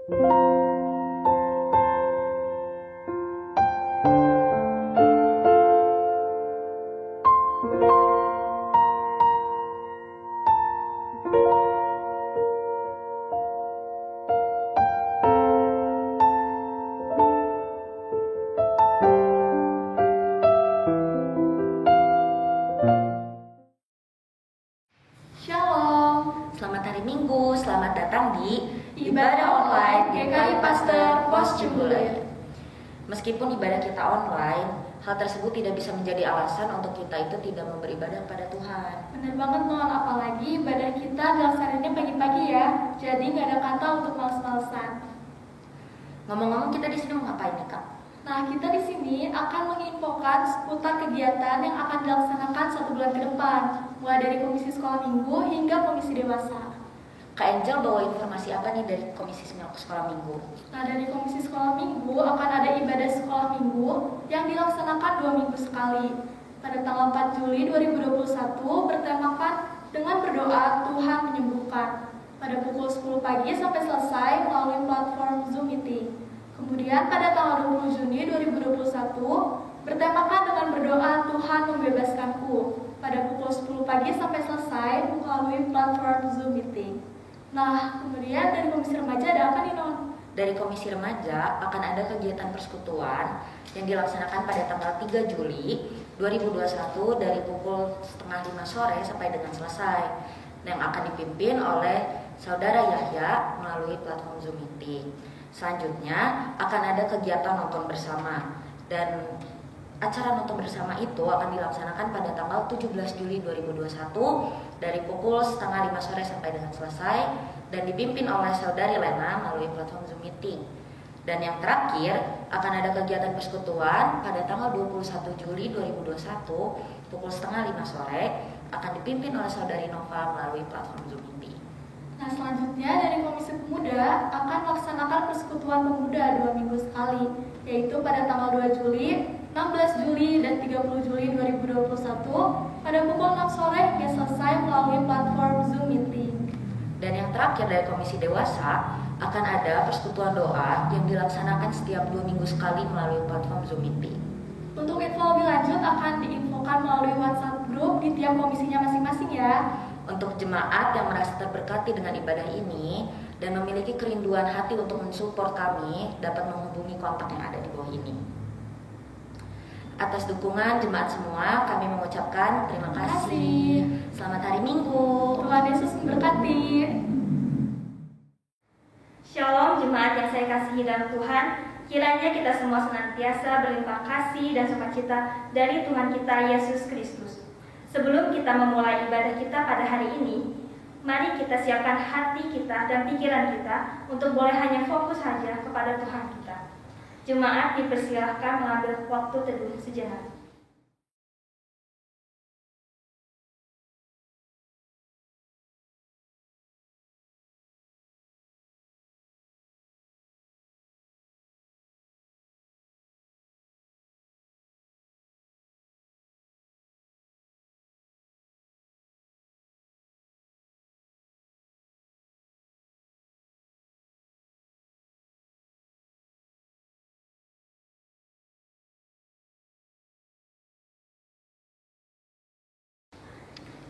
Shalom, selamat hari Minggu, selamat datang di Ibadah Online GKI Pasteur Pos Cimbuluit. Meskipun ibadah kita online, hal tersebut tidak bisa menjadi alasan untuk kita itu tidak beribadah pada Tuhan. Bener banget Non, apalagi ibadah kita dilaksanainnya pagi-pagi ya, jadi nggak ada kata untuk males-malesan. Ngomong-ngomong, kita di sini mau ngapain nih Kak? Nah, kita di sini akan menginfokan seputar kegiatan yang akan dilaksanakan 1 bulan ke depan, mulai dari komisi sekolah minggu hingga komisi dewasa. Kak Angel bawa informasi apa nih dari komisi sekolah minggu? Nah, dari komisi sekolah minggu akan ada ibadah sekolah minggu yang dilaksanakan 2 minggu sekali. Pada tanggal 4 Juli 2021 bertemakan dengan berdoa Tuhan menyembuhkan. Pada pukul 10 pagi sampai selesai melalui platform Zoom Meeting. Kemudian pada tanggal 20 Juni 2021 bertemakan dengan berdoa Tuhan membebaskanku pada pukul 10 pagi sampai selesai melalui platform Zoom Meeting. Nah, kemudian dari komisi remaja ada apa nih Non? Dari komisi remaja akan ada kegiatan persekutuan yang dilaksanakan pada tanggal 3 Juli 2021 dari pukul 4:30 sore sampai dengan selesai, yang akan dipimpin oleh Saudara Yahya melalui platform Zoom Meeting. Selanjutnya akan ada kegiatan nonton bersama, dan acara nonton bersama itu akan dilaksanakan pada tanggal 17 Juli 2021 dari pukul 4:30 sore sampai dengan selesai dan dipimpin oleh Saudari Lena melalui platform Zoom Meeting. Dan yang terakhir akan ada kegiatan persekutuan pada tanggal 21 Juli 2021 pukul 4:30 sore akan dipimpin oleh Saudari Nova melalui platform Zoom Meeting. Nah, selanjutnya dari Komisi Pemuda akan melaksanakan persekutuan pemuda 2 minggu sekali, yaitu pada tanggal 2 Juli, 16 Juli, dan 30 Juli 2021 pada pukul 6 sore hingga selesai melalui platform Zoom Meeting. Dan yang terakhir dari Komisi Dewasa akan ada persekutuan doa yang dilaksanakan setiap 2 minggu sekali melalui platform Zoom Meeting. Untuk info lebih lanjut akan diinfokan melalui WhatsApp group di tiap komisinya masing-masing ya. Untuk jemaat yang merasa terberkati dengan ibadah ini dan memiliki kerinduan hati untuk mensupport kami, dapat menghubungi kontak yang ada di bawah ini. Atas dukungan jemaat semua, kami mengucapkan terima kasih. Selamat hari Minggu. Tuhan Yesus memberkati. Shalom jemaat yang saya kasihi dalam Tuhan. Kiranya kita semua senantiasa berlimpah kasih dan sukacita dari Tuhan kita Yesus Kristus. Sebelum kita memulai ibadah kita pada hari ini, mari kita siapkan hati kita dan pikiran kita untuk boleh hanya fokus saja kepada Tuhan kita. Jemaat dipersilahkan mengambil waktu teduh sejenak.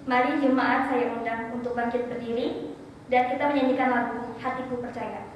Mari jemaat saya undang untuk bangkit berdiri dan kita menyanyikan lagu Hatiku Percaya.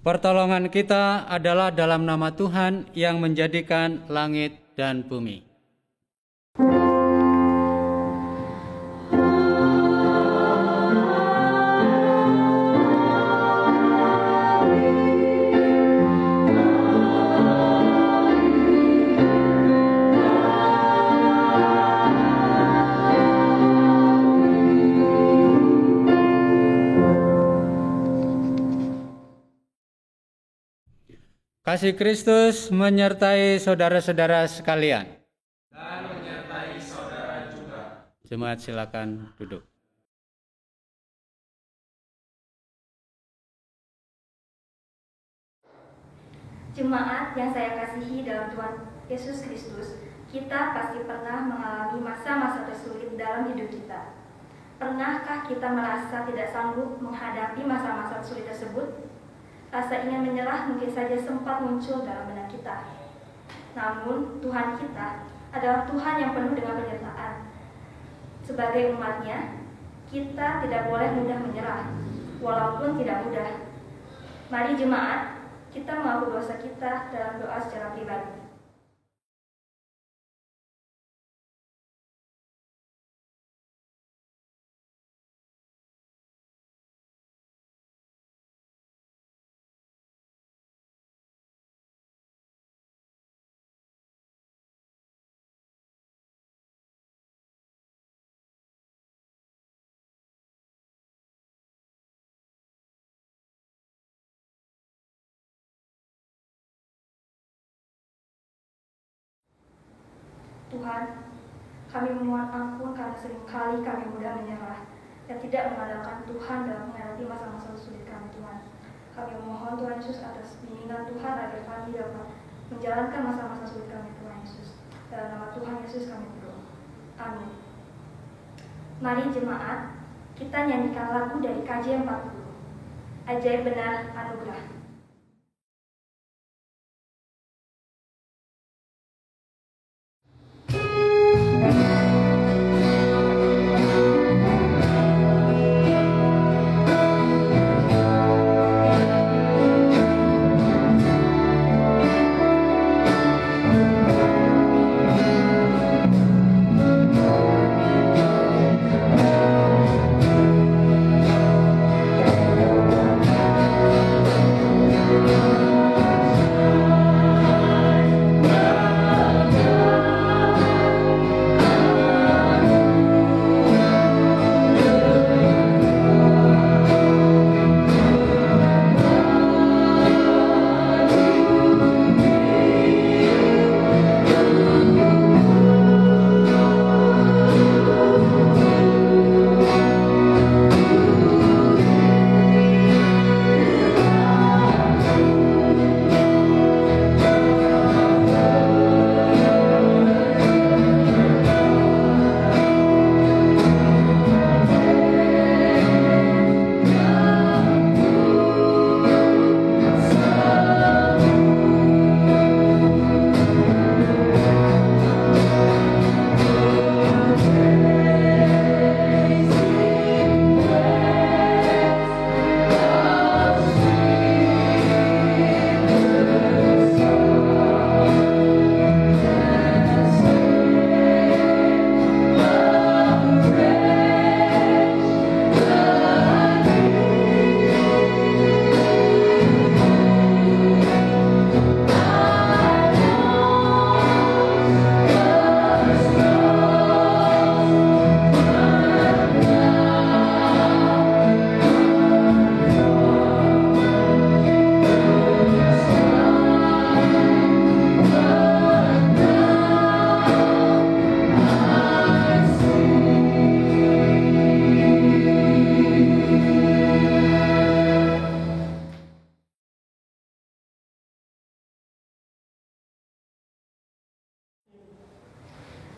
Pertolongan kita adalah dalam nama Tuhan yang menjadikan langit dan bumi. Kasih Kristus menyertai saudara-saudara sekalian. Dan menyertai saudara juga. Jemaat silakan duduk. Jemaat yang saya kasihi dalam Tuhan Yesus Kristus, kita pasti pernah mengalami masa-masa tersulit dalam hidup kita. Pernahkah kita merasa tidak sanggup menghadapi masa-masa sulit tersebut? Rasa ingin menyerah mungkin saja sempat muncul dalam benak kita. Namun, Tuhan kita adalah Tuhan yang penuh dengan penyertaan. Sebagai umat-Nya, kita tidak boleh mudah menyerah, walaupun tidak mudah. Mari jemaat, kita mengaku dosa kita dalam doa secara pribadi. Tuhan, kami memohon ampun karena seringkali kami mudah menyerah dan tidak mengandalkan Tuhan dalam menghadapi masa-masa sulit kami, Tuhan. Kami memohon Tuhan Yesus atas bimbingan Tuhan agar kami dapat menjalankan masa-masa sulit kami, Tuhan Yesus. Dalam nama Tuhan Yesus kami berdoa. Amin. Mari jemaat, kita nyanyikan lagu dari KJ 40. Ajaib benar anugerah.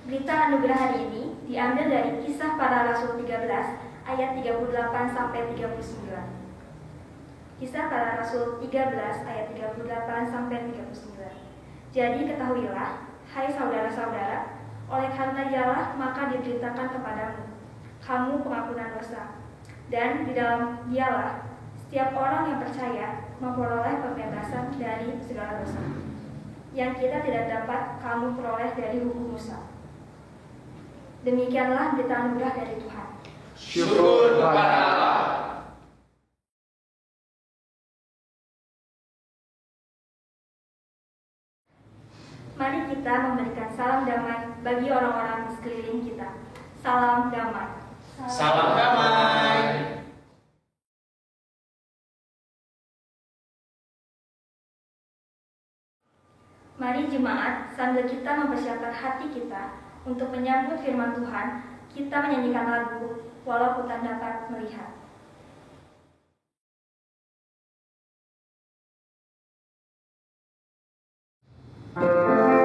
Berita anugerah hari ini diambil dari Kisah Para Rasul 13 ayat 38 sampai 39. Kisah Para Rasul 13 ayat 38 sampai 39. Jadi ketahuilah, hai saudara-saudara, oleh karena Dialah maka diberitakan kepadamu kamu pengampunan dosa, dan di dalam Dialah Setiap orang yang percaya memperoleh pembebasan dari segala dosa yang kita tidak dapat kamu peroleh dari hukum Musa. Demikianlah berita anugerah dari Tuhan. Syukur kepada Allah. Mari kita memberikan salam damai bagi orang-orang di sekeliling kita. Salam damai. Salam damai. Mari jemaat, sambil kita mempersiapkan hati kita untuk menyambut firman Tuhan, kita menyanyikan lagu Walau Ku Tak Dapat Melihat. Semua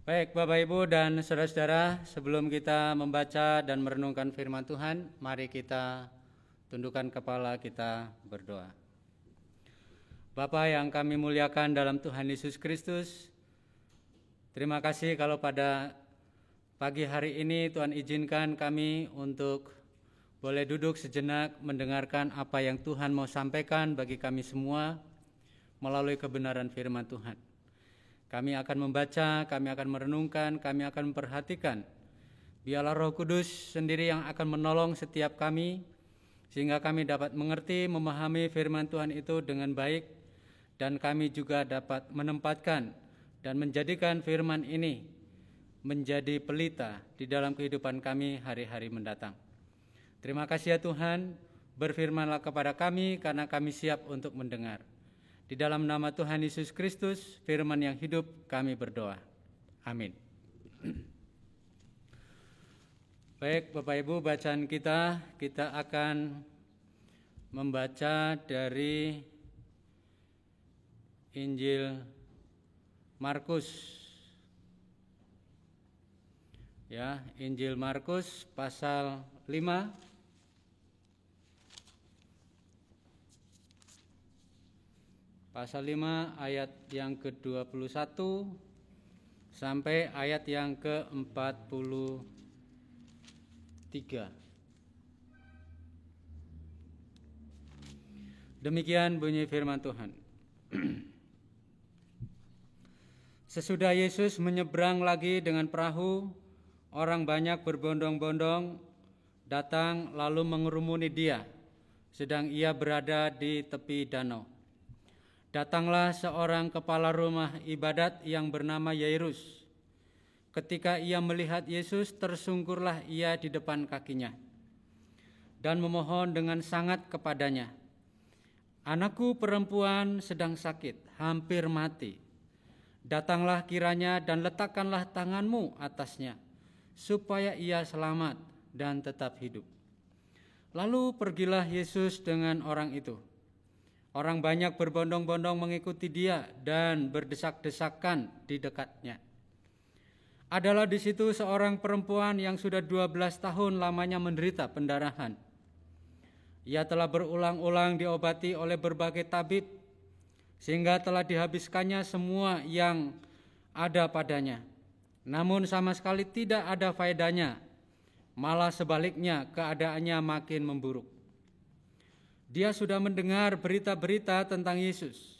Baik Bapak Ibu dan saudara-saudara, sebelum kita membaca dan merenungkan firman Tuhan, mari kita tundukkan kepala, kita berdoa. Bapa yang kami muliakan dalam Tuhan Yesus Kristus, terima kasih kalau pada pagi hari ini Tuhan izinkan kami untuk boleh duduk sejenak mendengarkan apa yang Tuhan mau sampaikan bagi kami semua melalui kebenaran firman Tuhan. Kami akan membaca, kami akan merenungkan, kami akan memperhatikan. Biarlah Roh Kudus sendiri yang akan menolong setiap kami, sehingga kami dapat mengerti, memahami firman Tuhan itu dengan baik, dan kami juga dapat menempatkan dan menjadikan firman ini menjadi pelita di dalam kehidupan kami hari-hari mendatang. Terima kasih ya Tuhan, berfirmanlah kepada kami karena kami siap untuk mendengar. Di dalam nama Tuhan Yesus Kristus, firman yang hidup, kami berdoa. Amin. Baik Bapak Ibu, bacaan kita akan membaca dari Injil Markus. Ya, Injil Markus pasal 5 ayat yang ke-21 sampai ayat yang ke-43. Demikian bunyi firman Tuhan. Sesudah Yesus menyeberang lagi dengan perahu, orang banyak berbondong-bondong datang lalu mengerumuni dia, sedang ia berada di tepi danau. Datanglah seorang kepala rumah ibadat yang bernama Yairus. Ketika ia melihat Yesus, tersungkurlah ia di depan kakinya dan memohon dengan sangat kepadanya, "Anakku perempuan sedang sakit, hampir mati. Datanglah kiranya dan letakkanlah tanganmu atasnya, supaya ia selamat dan tetap hidup." Lalu pergilah Yesus dengan orang itu. Orang banyak berbondong-bondong mengikuti dia dan berdesak-desakan di dekatnya. Adalah di situ seorang perempuan yang sudah 12 tahun lamanya menderita pendarahan. Ia telah berulang-ulang diobati oleh berbagai tabib, sehingga telah dihabiskannya semua yang ada padanya. Namun sama sekali tidak ada faedahnya, malah sebaliknya keadaannya makin memburuk. Dia sudah mendengar berita-berita tentang Yesus.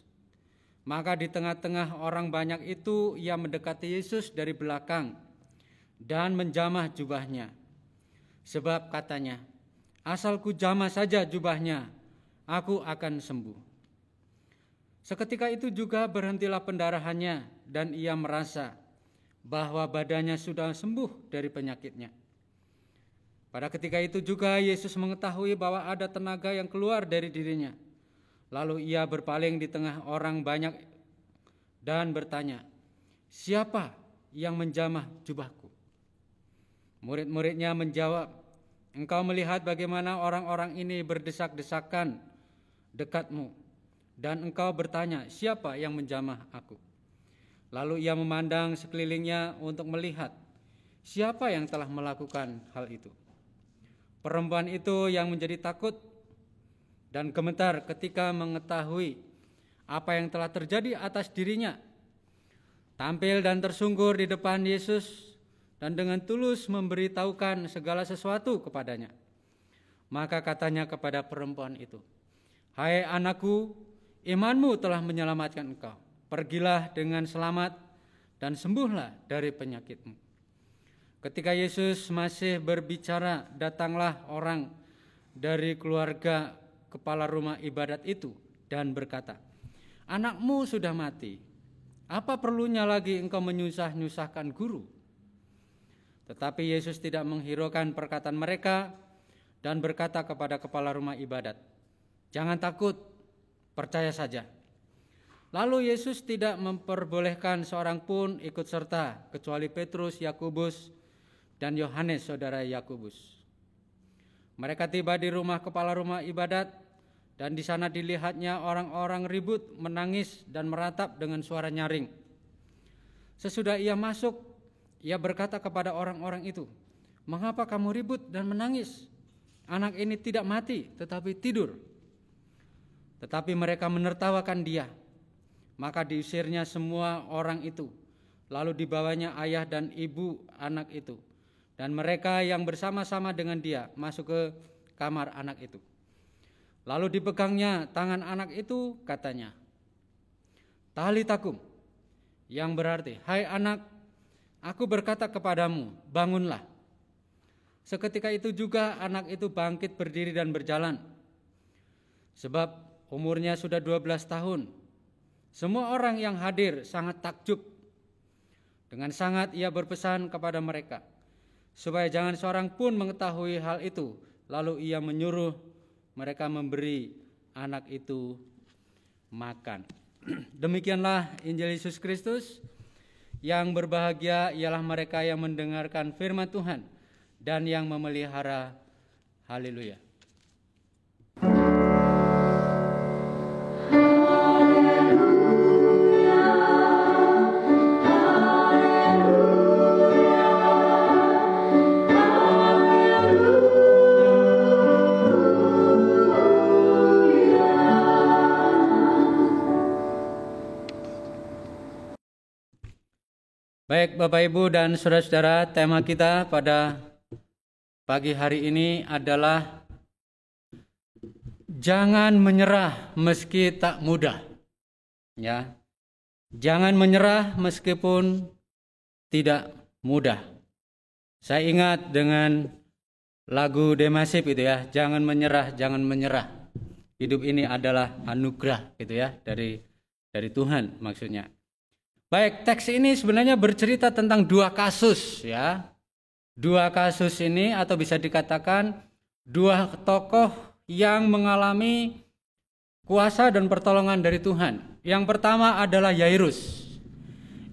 Maka di tengah-tengah orang banyak itu ia mendekati Yesus dari belakang dan menjamah jubahnya. Sebab katanya, "Asal ku jamah saja jubahnya, aku akan sembuh." Seketika itu juga berhentilah pendarahannya dan ia merasa bahwa badannya sudah sembuh dari penyakitnya. Pada ketika itu juga Yesus mengetahui bahwa ada tenaga yang keluar dari dirinya. Lalu ia berpaling di tengah orang banyak dan bertanya, "Siapa yang menjamah jubahku?" Murid-muridnya menjawab, "Engkau melihat bagaimana orang-orang ini berdesak-desakan dekatmu, dan engkau bertanya, 'Siapa yang menjamah aku?'" Lalu ia memandang sekelilingnya untuk melihat siapa yang telah melakukan hal itu. Perempuan itu yang menjadi takut dan gemetar ketika mengetahui apa yang telah terjadi atas dirinya, tampil dan tersungkur di depan Yesus dan dengan tulus memberitahukan segala sesuatu kepadanya. Maka katanya kepada perempuan itu, "Hai anakku, imanmu telah menyelamatkan engkau. Pergilah dengan selamat dan sembuhlah dari penyakitmu." Ketika Yesus masih berbicara, datanglah orang dari keluarga kepala rumah ibadat itu dan berkata, "Anakmu sudah mati. Apa perlunya lagi engkau menyusah-nyusahkan guru?" Tetapi Yesus tidak menghiraukan perkataan mereka dan berkata kepada kepala rumah ibadat, "Jangan takut, percaya saja." Lalu Yesus tidak memperbolehkan seorang pun ikut serta kecuali Petrus, Yakobus, dan Yohanes saudara Yakobus. Mereka tiba di rumah kepala rumah ibadat dan di sana dilihatnya orang-orang ribut, menangis dan meratap dengan suara nyaring. Sesudah ia masuk, ia berkata kepada orang-orang itu, "Mengapa kamu ribut dan menangis? Anak ini tidak mati, tetapi tidur." Tetapi mereka menertawakan dia. Maka diusirnya semua orang itu. Lalu dibawanya ayah dan ibu anak itu. Dan mereka yang bersama-sama dengan dia masuk ke kamar anak itu. Lalu dipegangnya tangan anak itu, katanya, "Talitakum," yang berarti, "Hai anak, aku berkata kepadamu, bangunlah." Seketika itu juga anak itu bangkit berdiri dan berjalan. Sebab umurnya sudah 12 tahun. Semua orang yang hadir sangat takjub. Dengan sangat ia berpesan kepada mereka, supaya jangan seorang pun mengetahui hal itu. Lalu ia menyuruh mereka memberi anak itu makan. Demikianlah Injil Yesus Kristus. Yang berbahagia ialah mereka yang mendengarkan firman Tuhan dan yang memelihara. Haleluya. Baik Bapak Ibu dan saudara-saudara, tema kita pada pagi hari ini adalah jangan menyerah meski tak mudah. Ya. Jangan menyerah meskipun tidak mudah. Saya ingat dengan lagu Demasif itu ya, jangan menyerah, jangan menyerah. Hidup ini adalah anugerah gitu ya, dari Tuhan maksudnya. Baik, teks ini sebenarnya bercerita tentang dua kasus ya. Dua kasus ini atau bisa dikatakan dua tokoh yang mengalami kuasa dan pertolongan dari Tuhan. Yang pertama adalah Yairus.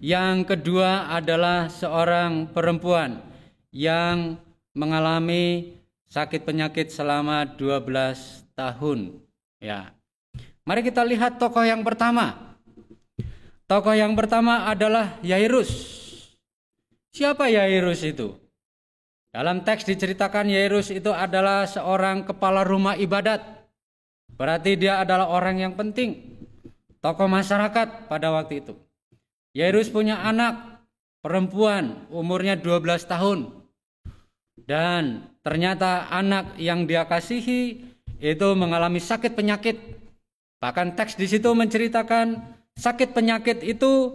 Yang kedua adalah seorang perempuan yang mengalami sakit penyakit selama 12 tahun ya. Mari kita lihat tokoh yang pertama. Tokoh yang pertama adalah Yairus. Siapa Yairus itu? Dalam teks diceritakan Yairus itu adalah seorang kepala rumah ibadat. Berarti dia adalah orang yang penting. Tokoh masyarakat pada waktu itu. Yairus punya anak perempuan umurnya 12 tahun. Dan ternyata anak yang dia kasihi itu mengalami sakit penyakit. Bahkan teks di situ menceritakan sakit penyakit itu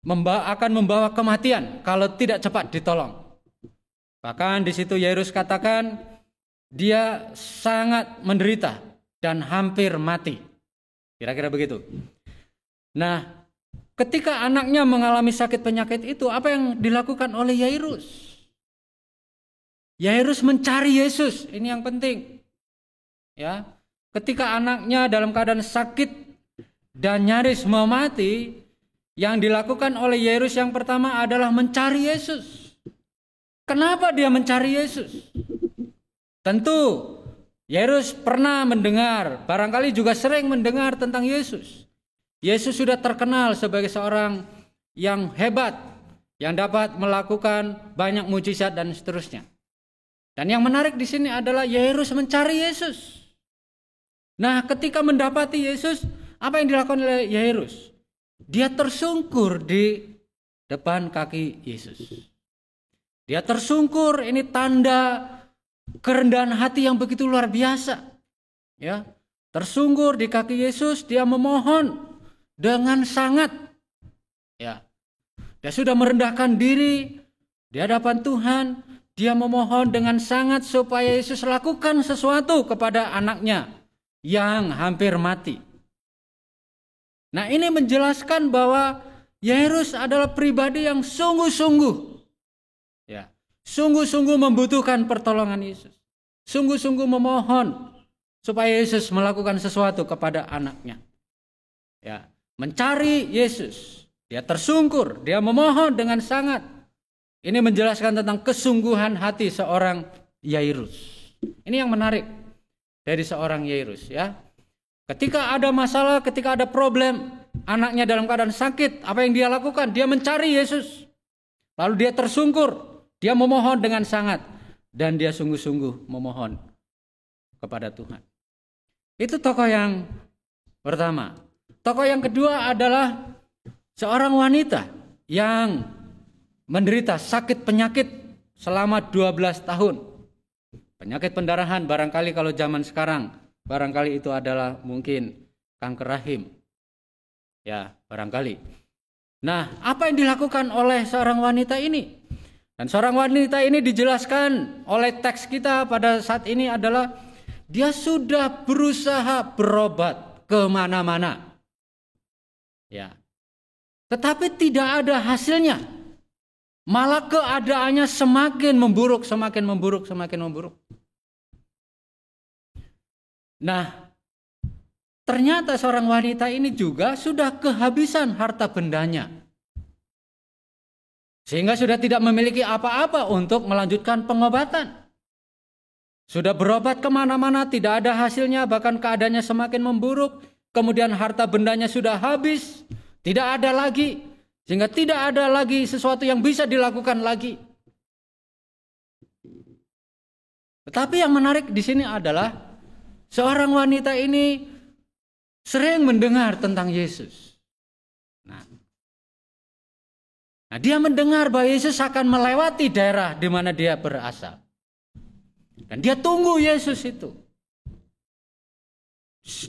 akan membawa kematian kalau tidak cepat ditolong. Bahkan di situ Yairus katakan dia sangat menderita dan hampir mati. Kira-kira begitu. Nah, ketika anaknya mengalami sakit penyakit itu, apa yang dilakukan oleh Yairus? Yairus mencari Yesus, ini yang penting. Ya, ketika anaknya dalam keadaan sakit dan nyaris mau mati, yang dilakukan oleh Yairus yang pertama adalah mencari Yesus. Kenapa dia mencari Yesus? Tentu Yairus pernah mendengar, barangkali juga sering mendengar tentang Yesus. Yesus sudah terkenal sebagai seorang yang hebat, yang dapat melakukan banyak mujizat dan seterusnya. Dan yang menarik di sini adalah Yairus mencari Yesus. Nah, ketika mendapati Yesus, apa yang dilakukan oleh Yairus? Dia tersungkur di depan kaki Yesus. Dia tersungkur, ini tanda kerendahan hati yang begitu luar biasa. Ya, tersungkur di kaki Yesus, dia memohon dengan sangat. Ya, dia sudah merendahkan diri di hadapan Tuhan. Dia memohon dengan sangat supaya Yesus lakukan sesuatu kepada anaknya yang hampir mati. Nah, ini menjelaskan bahwa Yairus adalah pribadi yang sungguh-sungguh, ya, sungguh-sungguh membutuhkan pertolongan Yesus, sungguh-sungguh memohon supaya Yesus melakukan sesuatu kepada anaknya, ya, mencari Yesus. Dia tersungkur, dia memohon dengan sangat. Ini menjelaskan tentang kesungguhan hati seorang Yairus. Ini yang menarik dari seorang Yairus, ya. Ketika ada masalah, ketika ada problem, anaknya dalam keadaan sakit, apa yang dia lakukan? Dia mencari Yesus. Lalu dia tersungkur, dia memohon dengan sangat, dan dia sungguh-sungguh memohon kepada Tuhan. Itu tokoh yang pertama. Tokoh yang kedua adalah seorang wanita yang menderita sakit penyakit selama 12 tahun. Penyakit pendarahan, barangkali kalau zaman sekarang, barangkali itu adalah mungkin kanker rahim. Ya, barangkali. Nah, apa yang dilakukan oleh seorang wanita ini? Dan seorang wanita ini dijelaskan oleh teks kita pada saat ini adalah dia sudah berusaha berobat kemana-mana. Ya, tetapi tidak ada hasilnya. Malah keadaannya semakin memburuk, semakin memburuk, semakin memburuk. Nah, ternyata seorang wanita ini juga sudah kehabisan harta bendanya. Sehingga sudah tidak memiliki apa-apa untuk melanjutkan pengobatan. Sudah berobat kemana-mana, tidak ada hasilnya, bahkan keadaannya semakin memburuk. Kemudian harta bendanya sudah habis, tidak ada lagi. Sehingga tidak ada lagi sesuatu yang bisa dilakukan lagi. Tetapi yang menarik di sini adalah seorang wanita ini sering mendengar tentang Yesus. Nah, dia mendengar bahwa Yesus akan melewati daerah di mana dia berasal. Dan dia tunggu Yesus itu.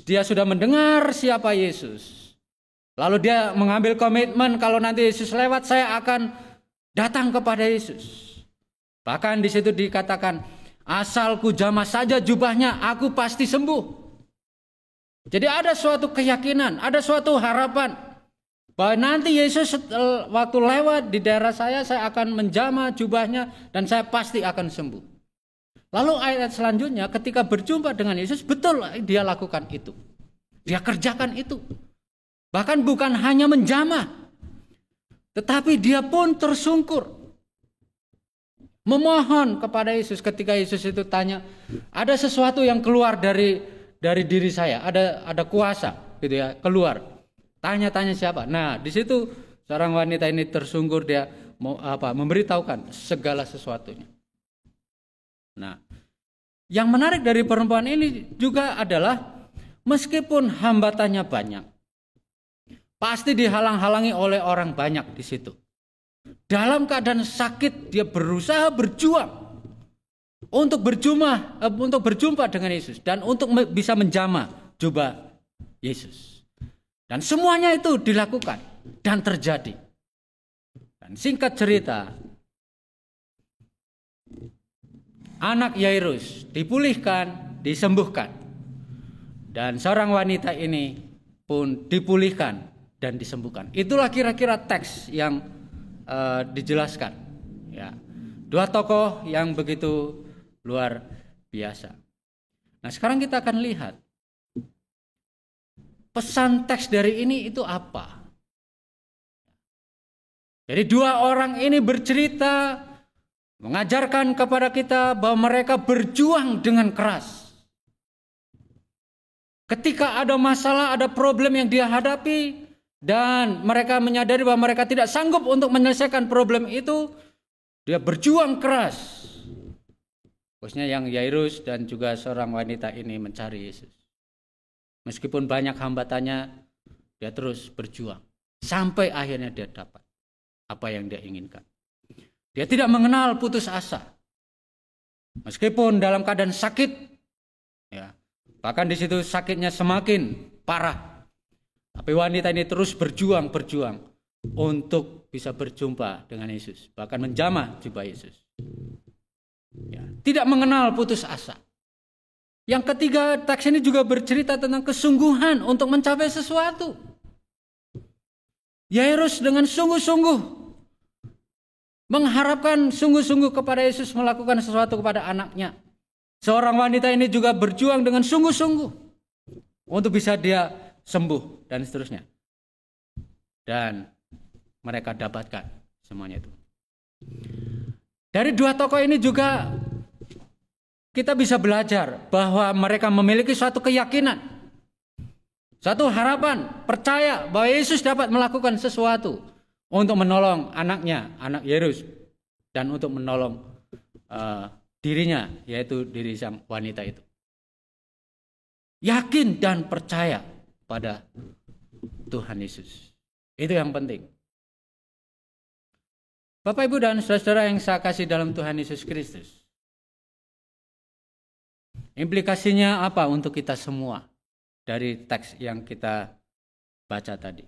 Dia sudah mendengar siapa Yesus. Lalu dia mengambil komitmen kalau nanti Yesus lewat saya akan datang kepada Yesus. Bahkan di situ dikatakan, asalku jamah saja jubahnya aku pasti sembuh. Jadi ada suatu keyakinan, ada suatu harapan bahwa nanti Yesus waktu lewat di daerah saya akan menjamah jubahnya dan saya pasti akan sembuh. Lalu ayat selanjutnya ketika berjumpa dengan Yesus, betul dia lakukan itu. Dia kerjakan itu. Bahkan bukan hanya menjamah, tetapi dia pun tersungkur. Memohon kepada Yesus ketika Yesus itu tanya, ada sesuatu yang keluar dari diri saya, ada kuasa gitu ya, keluar. Tanya-tanya siapa? Nah, di situ seorang wanita ini tersungkur, dia memberitahukan segala sesuatunya. Nah, yang menarik dari perempuan ini juga adalah meskipun hambatannya banyak, pasti dihalang-halangi oleh orang banyak di situ. Dalam keadaan sakit dia berusaha berjuang untuk berjumpa dengan Yesus dan untuk bisa menjamah jubah Yesus. Dan semuanya itu dilakukan dan terjadi. Dan singkat cerita, anak Yairus dipulihkan, disembuhkan. Dan seorang wanita ini pun dipulihkan dan disembuhkan. Itulah kira-kira teks yang dijelaskan. Ya, dua tokoh yang begitu luar biasa. Nah, sekarang kita akan lihat pesan teks dari ini itu apa. Jadi dua orang ini bercerita, mengajarkan kepada kita bahwa mereka berjuang dengan keras. Ketika ada masalah, ada problem yang dia hadapi, dan mereka menyadari bahwa mereka tidak sanggup untuk menyelesaikan problem itu, dia berjuang keras. Khususnya yang Yairus dan juga seorang wanita ini mencari Yesus. Meskipun banyak hambatannya, dia terus berjuang. Sampai akhirnya dia dapat apa yang dia inginkan. Dia tidak mengenal putus asa. Meskipun dalam keadaan sakit, ya, bahkan di situ sakitnya semakin parah. Tapi wanita ini terus berjuang untuk bisa berjumpa dengan Yesus, bahkan menjamah jubah Yesus. Ya, tidak mengenal putus asa. Yang ketiga, teks ini juga bercerita tentang kesungguhan untuk mencapai sesuatu. Yairus dengan sungguh-sungguh mengharapkan sungguh-sungguh kepada Yesus melakukan sesuatu kepada anaknya. Seorang wanita ini juga berjuang dengan sungguh-sungguh untuk bisa dia sembuh dan seterusnya. Dan mereka dapatkan semuanya itu. Dari dua tokoh ini juga kita bisa belajar bahwa mereka memiliki suatu keyakinan, suatu harapan, percaya bahwa Yesus dapat melakukan sesuatu untuk menolong anaknya, anak Yairus, dan untuk menolong dirinya, yaitu diri sang wanita itu. Yakin dan percaya pada Tuhan Yesus. Itu yang penting. Bapak, Ibu, dan saudara-saudara yang saya kasih dalam Tuhan Yesus Kristus. Implikasinya apa untuk kita semua dari teks yang kita baca tadi?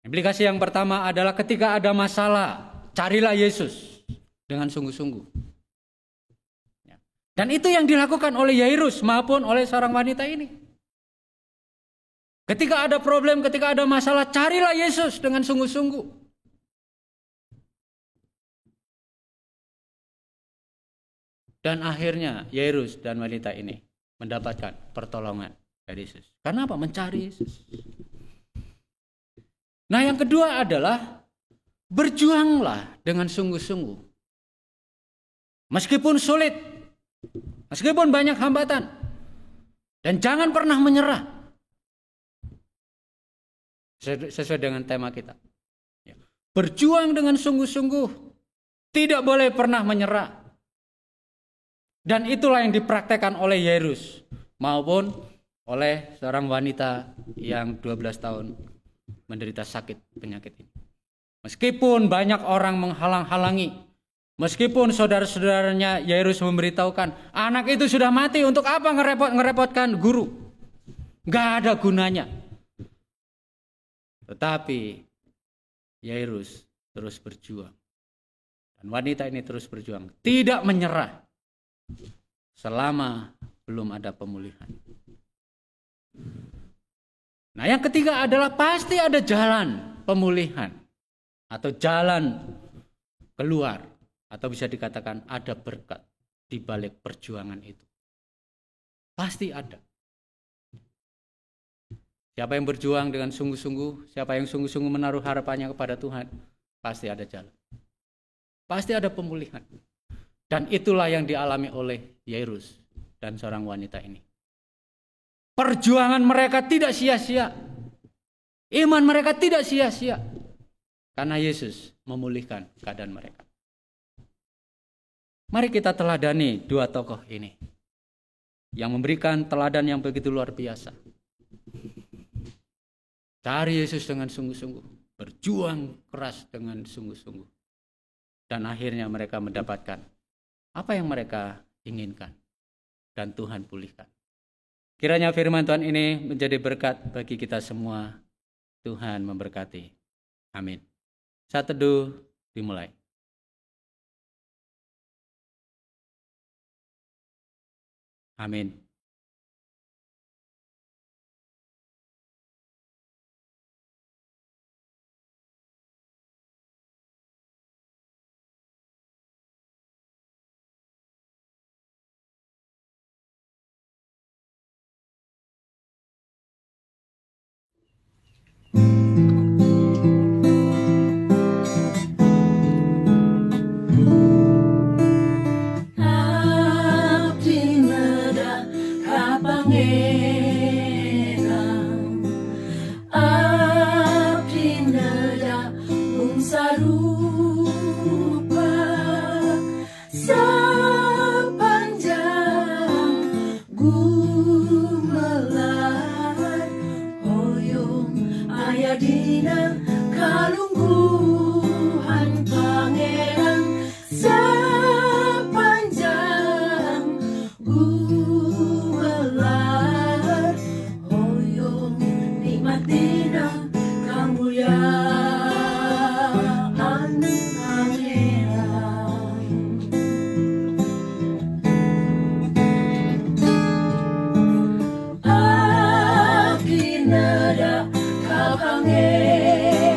Implikasi yang pertama adalah ketika ada masalah, carilah Yesus dengan sungguh-sungguh. Dan itu yang dilakukan oleh Yairus maupun oleh seorang wanita ini. Ketika ada problem, ketika ada masalah, carilah Yesus dengan sungguh-sungguh. Dan akhirnya Yairus dan wanita ini mendapatkan pertolongan dari Yesus. Karena apa? Mencari Yesus. Nah, yang kedua adalah berjuanglah dengan sungguh-sungguh. Meskipun sulit, meskipun banyak hambatan, dan jangan pernah menyerah. Sesuai dengan tema kita. Berjuang dengan sungguh-sungguh, tidak boleh pernah menyerah. Dan itulah yang dipraktekkan oleh Yairus maupun oleh seorang wanita yang 12 tahun menderita sakit penyakit ini. Meskipun banyak orang menghalang-halangi, meskipun saudara-saudaranya Yairus memberitahukan anak itu sudah mati, untuk apa ngerepotkan guru? Gak ada gunanya. Tetapi Yairus terus berjuang. Dan wanita ini terus berjuang, tidak menyerah selama belum ada pemulihan. Nah, yang ketiga adalah pasti ada jalan pemulihan atau jalan keluar, atau bisa dikatakan ada berkat di balik perjuangan itu. Pasti ada. Siapa yang berjuang dengan sungguh-sungguh, siapa yang sungguh-sungguh menaruh harapannya kepada Tuhan, pasti ada jalan. Pasti ada pemulihan. Dan itulah yang dialami oleh Yairus dan seorang wanita ini. Perjuangan mereka tidak sia-sia. Iman mereka tidak sia-sia. Karena Yesus memulihkan keadaan mereka. Mari kita teladani dua tokoh ini, yang memberikan teladan yang begitu luar biasa. Cari Yesus dengan sungguh-sungguh, berjuang keras dengan sungguh-sungguh. Dan akhirnya mereka mendapatkan apa yang mereka inginkan. Dan Tuhan pulihkan. Kiranya firman Tuhan ini menjadi berkat bagi kita semua. Tuhan memberkati. Amin. Saat teduh dimulai. Amin. Kau panggil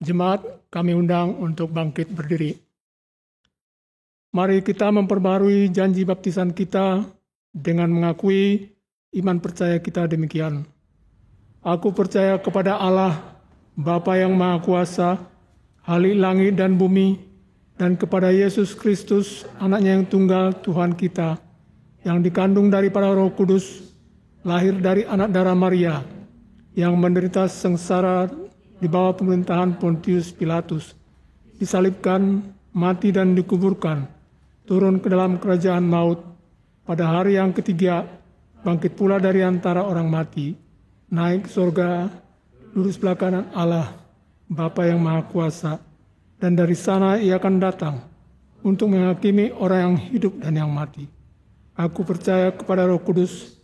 Jemaat kami undang untuk bangkit berdiri. Mari kita memperbarui janji baptisan kita dengan mengakui iman percaya kita demikian. Aku percaya kepada Allah, Bapa yang Maha Kuasa, Khalik langit dan bumi, dan kepada Yesus Kristus, Anaknya yang tunggal Tuhan kita, yang dikandung daripada Roh Kudus, lahir dari anak darah Maria, yang menderita sengsara di bawah pemerintahan Pontius Pilatus, disalibkan, mati dan dikuburkan, turun ke dalam kerajaan maut, pada hari yang ketiga, bangkit pula dari antara orang mati, naik ke surga, duduk sebelah kanan Allah, Bapa yang Maha Kuasa, dan dari sana ia akan datang untuk menghakimi orang yang hidup dan yang mati. Aku percaya kepada Roh Kudus,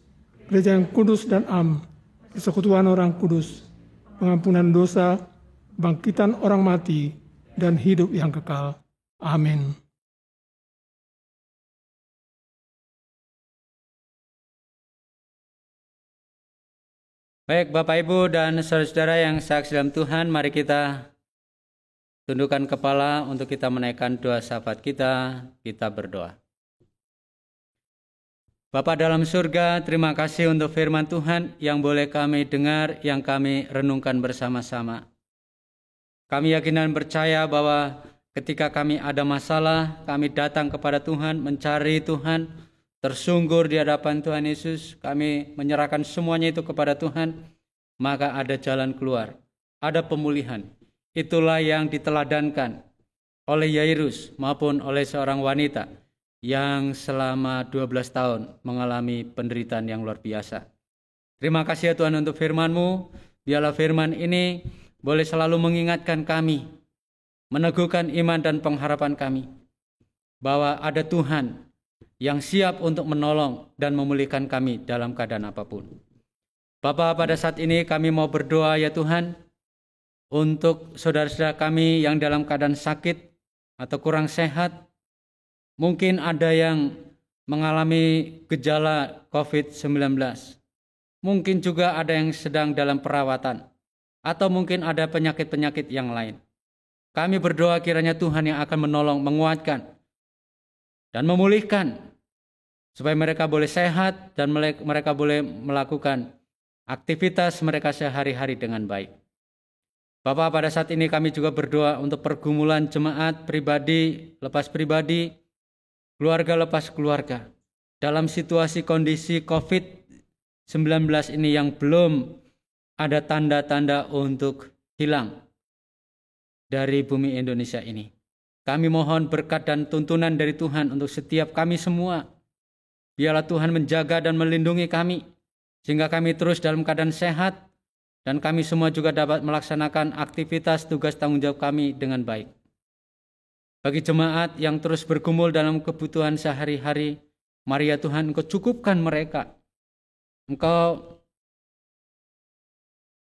gereja yang kudus dan am, persekutuan orang kudus, pengampunan dosa, bangkitan orang mati, dan hidup yang kekal. Amin. Baik Bapak Ibu dan saudara-saudara yang saksi dalam Tuhan, mari kita tundukkan kepala untuk kita menaikkan doa syafaat kita berdoa. Bapa dalam surga, terima kasih untuk firman Tuhan yang boleh kami dengar, yang kami renungkan bersama-sama. Kami yakin dan percaya bahwa ketika kami ada masalah, kami datang kepada Tuhan, mencari Tuhan, tersunggur di hadapan Tuhan Yesus, kami menyerahkan semuanya itu kepada Tuhan, maka ada jalan keluar, ada pemulihan. Itulah yang diteladankan oleh Yairus maupun oleh seorang wanita yang selama 12 tahun mengalami penderitaan yang luar biasa. Terima kasih ya Tuhan untuk firman-Mu. Biarlah firman ini boleh selalu mengingatkan kami, meneguhkan iman dan pengharapan kami, bahwa ada Tuhan yang siap untuk menolong dan memulihkan kami dalam keadaan apapun. Bapa, pada saat ini kami mau berdoa ya Tuhan, untuk saudara-saudara kami yang dalam keadaan sakit atau kurang sehat. Mungkin ada yang mengalami gejala COVID-19. Mungkin juga ada yang sedang dalam perawatan. Atau mungkin ada penyakit-penyakit yang lain. Kami berdoa kiranya Tuhan yang akan menolong, menguatkan, dan memulihkan. Supaya mereka boleh sehat dan mereka boleh melakukan aktivitas mereka sehari-hari dengan baik. Bapak, pada saat ini kami juga berdoa untuk pergumulan jemaat pribadi, lepas pribadi, keluarga lepas keluarga, dalam situasi kondisi COVID-19 ini yang belum ada tanda-tanda untuk hilang dari bumi Indonesia ini. Kami mohon berkat dan tuntunan dari Tuhan untuk setiap kami semua. Biarlah Tuhan menjaga dan melindungi kami, sehingga kami terus dalam keadaan sehat, dan kami semua juga dapat melaksanakan aktivitas tugas tanggung jawab kami dengan baik. Bagi jemaat yang terus bergumul dalam kebutuhan sehari-hari, mari ya Tuhan Engkau cukupkan mereka. Engkau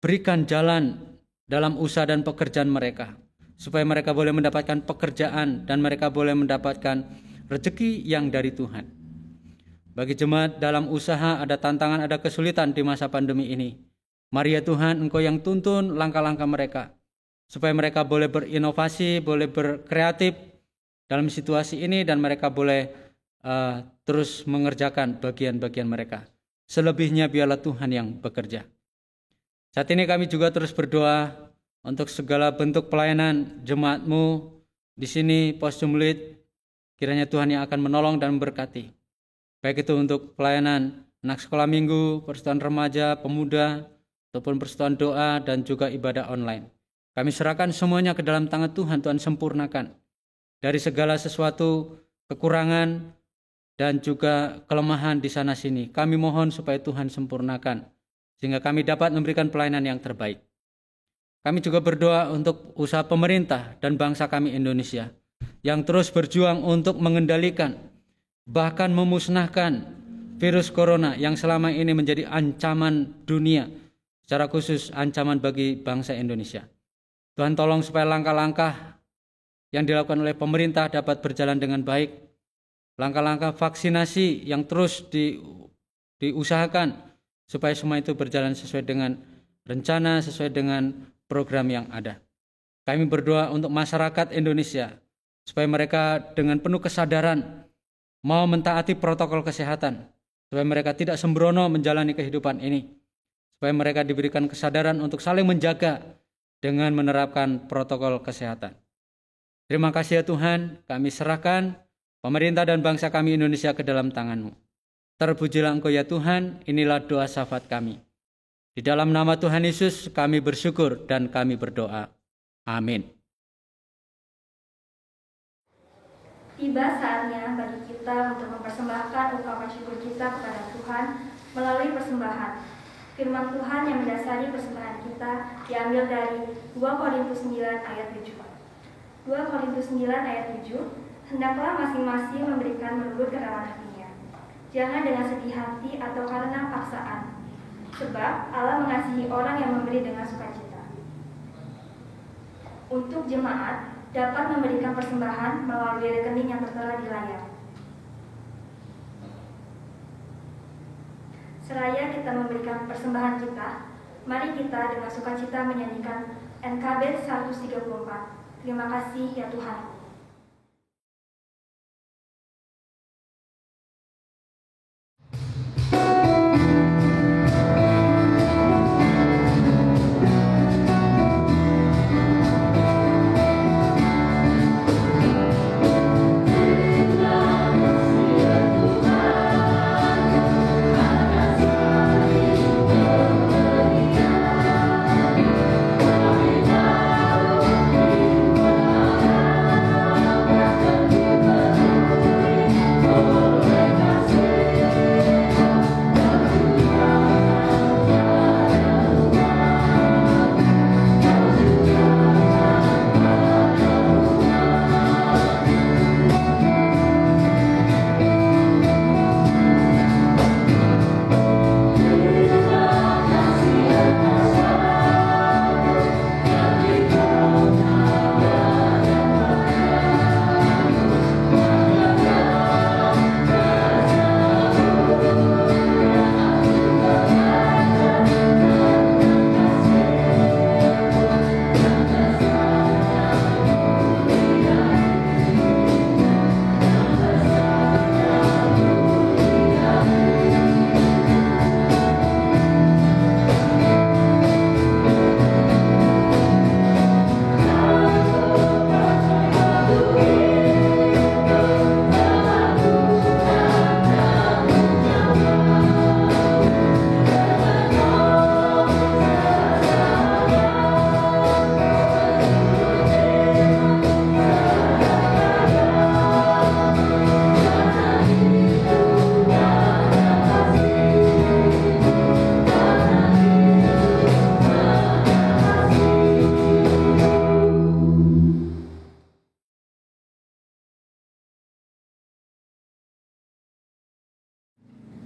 berikan jalan dalam usaha dan pekerjaan mereka, supaya mereka boleh mendapatkan pekerjaan dan mereka boleh mendapatkan rezeki yang dari Tuhan. Bagi jemaat dalam usaha ada tantangan, ada kesulitan di masa pandemi ini. Mari ya Tuhan, Engkau yang tuntun langkah-langkah mereka, supaya mereka boleh berinovasi, boleh berkreatif dalam situasi ini, dan mereka boleh terus mengerjakan bagian-bagian mereka. Selebihnya biarlah Tuhan yang bekerja. Saat ini kami juga terus berdoa untuk segala bentuk pelayanan jemaat-Mu di sini, Pos Jumlit. Kiranya Tuhan yang akan menolong dan memberkati. Baik itu untuk pelayanan anak sekolah minggu, persekutuan remaja, pemuda, ataupun persekutuan doa, dan juga ibadah online. Kami serahkan semuanya ke dalam tangan Tuhan. Tuhan sempurnakan dari segala sesuatu kekurangan dan juga kelemahan di sana sini. Kami mohon supaya Tuhan sempurnakan, sehingga kami dapat memberikan pelayanan yang terbaik. Kami juga berdoa untuk usaha pemerintah dan bangsa kami Indonesia, yang terus berjuang untuk mengendalikan, bahkan memusnahkan virus corona yang selama ini menjadi ancaman dunia, secara khusus ancaman bagi bangsa Indonesia. Tuhan tolong supaya langkah-langkah yang dilakukan oleh pemerintah dapat berjalan dengan baik. Langkah-langkah vaksinasi yang terus diusahakan supaya semua itu berjalan sesuai dengan rencana, sesuai dengan program yang ada. Kami berdoa untuk masyarakat Indonesia, supaya mereka dengan penuh kesadaran mau mentaati protokol kesehatan, supaya mereka tidak sembrono menjalani kehidupan ini, supaya mereka diberikan kesadaran untuk saling menjaga dengan menerapkan protokol kesehatan. Terima kasih ya Tuhan, kami serahkan pemerintah dan bangsa kami Indonesia ke dalam tangan-Mu. Terpujilah Engkau ya Tuhan, inilah doa syafaat kami. Di dalam nama Tuhan Yesus kami bersyukur dan kami berdoa. Amin. Tiba saatnya bagi kita untuk mempersembahkan ungkapan syukur kita kepada Tuhan melalui persembahan. Firman Tuhan yang mendasari persembahan kita diambil dari 2 Korintus 9 ayat 7. 2 Korintus 9 ayat 7, hendaklah masing-masing memberikan menurut kerawan hatinya. Jangan dengan sedih hati atau karena paksaan, sebab Allah mengasihi orang yang memberi dengan sukacita. Untuk jemaat dapat memberikan persembahan melalui rekening yang tertera di layar. Seraya kita memberikan persembahan kita, mari kita dengan sukacita menyanyikan NKB 134. Terima kasih ya Tuhan.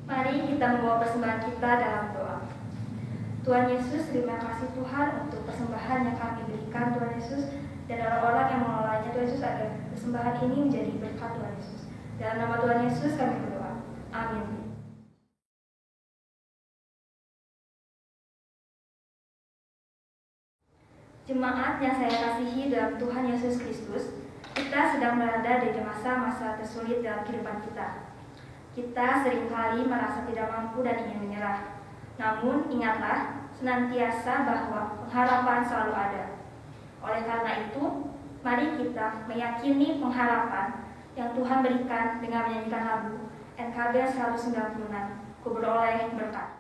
Mari kita membawa persembahan kita dalam doa. Tuhan Yesus, terima kasih Tuhan untuk persembahan yang kami berikan Tuhan Yesus, dan orang-orang yang mengelolanya Tuhan Yesus, agar persembahan ini menjadi berkat Tuhan Yesus. Dalam nama Tuhan Yesus kami berdoa. Amin. Jemaat yang saya kasihi dalam Tuhan Yesus Kristus, kita sedang berada di masa-masa tersulit dalam kehidupan kita. Kita seringkali merasa tidak mampu dan ingin menyerah. Namun ingatlah senantiasa bahwa pengharapan selalu ada. Oleh karena itu, mari kita meyakini pengharapan yang Tuhan berikan dengan menyanyikan lagu NKB 196, Ku beroleh berkat.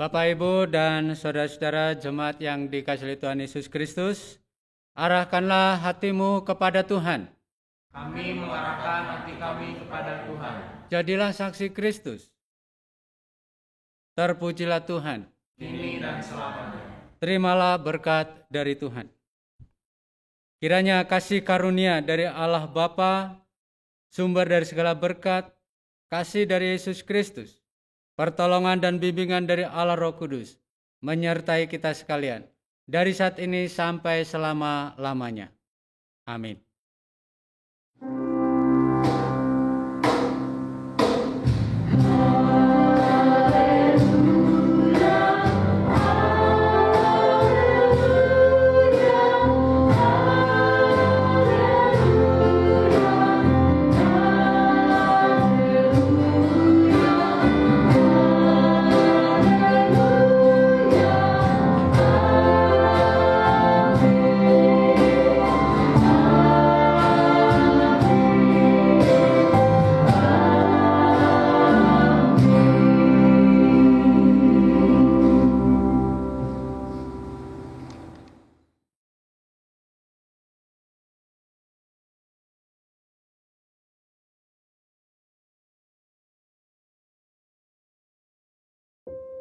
Bapak, Ibu, dan saudara-saudara jemaat yang dikasihi Tuhan Yesus Kristus, arahkanlah hatimu kepada Tuhan. Kami mengarahkan hati kami kepada Tuhan. Jadilah saksi Kristus. Terpujilah Tuhan. Kini dan selamanya. Terimalah berkat dari Tuhan. Kiranya kasih karunia dari Allah Bapa, sumber dari segala berkat, kasih dari Yesus Kristus, pertolongan dan bimbingan dari Allah Roh Kudus, menyertai kita sekalian, dari saat ini sampai selama-lamanya. Amin.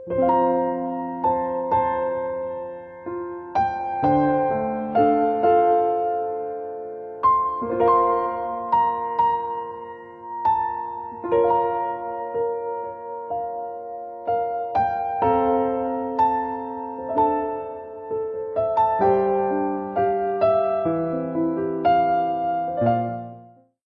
Thank you.